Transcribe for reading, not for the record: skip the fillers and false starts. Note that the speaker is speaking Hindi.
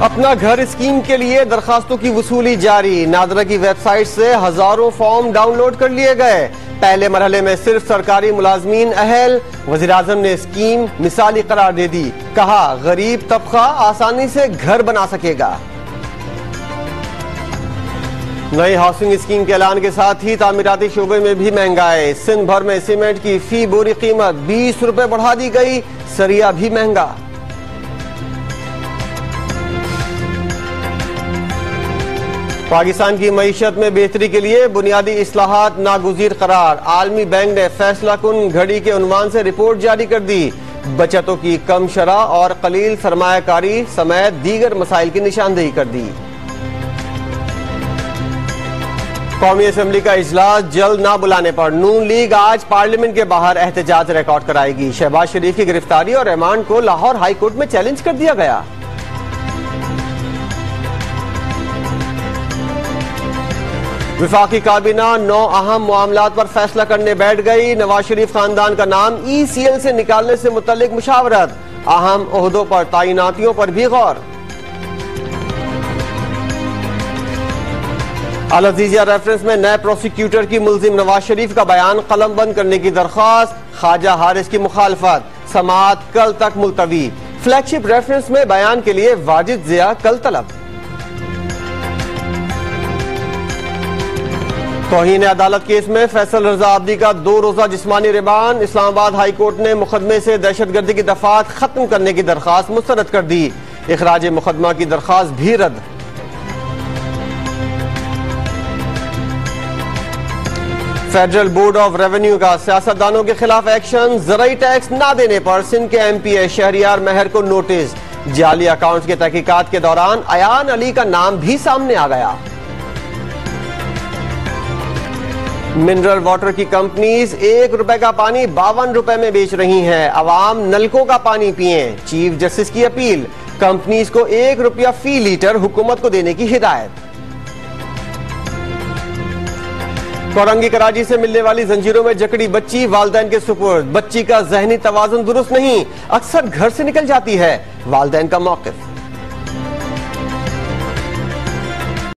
अपना घर स्कीम के लिए दरखास्तों की वसूली जारी। नादरा की वेबसाइट से हजारों फॉर्म डाउनलोड कर लिए गए। पहले मरहले में सिर्फ सरकारी मुलाजमीन अहल। वज़ीर-ए-आज़म ने स्कीम मिसाली करार दे दी। कहा गरीब तबका आसानी से घर बना सकेगा। नई हाउसिंग स्कीम के ऐलान के साथ ही तामीराती शोबे में भी महंगाई। सिंध भर में सीमेंट की फी बोरी कीमत 20 रुपए बढ़ा दी गई। सरिया भी महंगा। पाकिस्तान की मईशत में बेहतरी के लिए बुनियादी इस्लाहात नागुज़ीर करार। आलमी बैंक ने फैसला कुन घड़ी के उन्वान से रिपोर्ट जारी कर दी। बचतों की कम शरह और कलील सरमायाकारी समेत दीगर मसाइल की निशानदेही कर दी। कौमी असम्बली का इजलास जल्द ना बुलाने पर नून लीग आज पार्लियामेंट के बाहर एहतजाज रिकॉर्ड कराएगी। शहबाज शरीफ की गिरफ्तारी और रिमांड को लाहौर हाई कोर्ट में चैलेंज कर दिया गया। विफाकी काबीना 9 अहम मामलात पर फैसला करने बैठ गई। नवाज शरीफ खानदान का नाम ECL से निकालने से मुतल्लिक मुशावरत। अहम ओहदों पर तैनातियों पर भी गौर। अल अजीजिया रेफरेंस में नए प्रोसिक्यूटर की मुल्जिम नवाज शरीफ का बयान कलम बंद करने की दरख्वास्त। ख्वाजा हारिस की मुखालफत। समाअत कल तक मुलतवी। फ्लैगशिप रेफरेंस में बयान के लिए वाजिद जिया कल तलब। तौहीन अदालत केस में फैसल रजा अब्दी का 2 रोजा जिस्मानी रिमांड। इस्लामाबाद हाई कोर्ट ने मुकदमे से दहशतगर्दी की दफात खत्म करने की दरख्वास्त मुस्तरद कर दी। इखराज मुकदमा की दरख्वास्त भी रद्द। फेडरल बोर्ड ऑफ रेवेन्यू का सियासतदानों के खिलाफ एक्शन। ज़राई टैक्स न देने पर सिंध के MPA शहरियार महर को नोटिस। जाली अकाउंट्स के तहकीकात के दौरान अयान अली का नाम भी सामने आ गया। मिनरल वाटर की कंपनीज 1 रुपए का पानी 52 रुपए में बेच रही हैं। अवाम नलकों का पानी पिए। चीफ जस्टिस की अपील। कंपनीज को 1 रुपया फी लीटर हुकूमत को देने की हिदायत। कोरंगी कराची से मिलने वाली जंजीरों में जकड़ी बच्ची वालिदैन के सुपुर्द। बच्ची का जहनी तवाजुन दुरुस्त नहीं, अक्सर घर से निकल जाती है। वालिदैन का मौक़िफ़।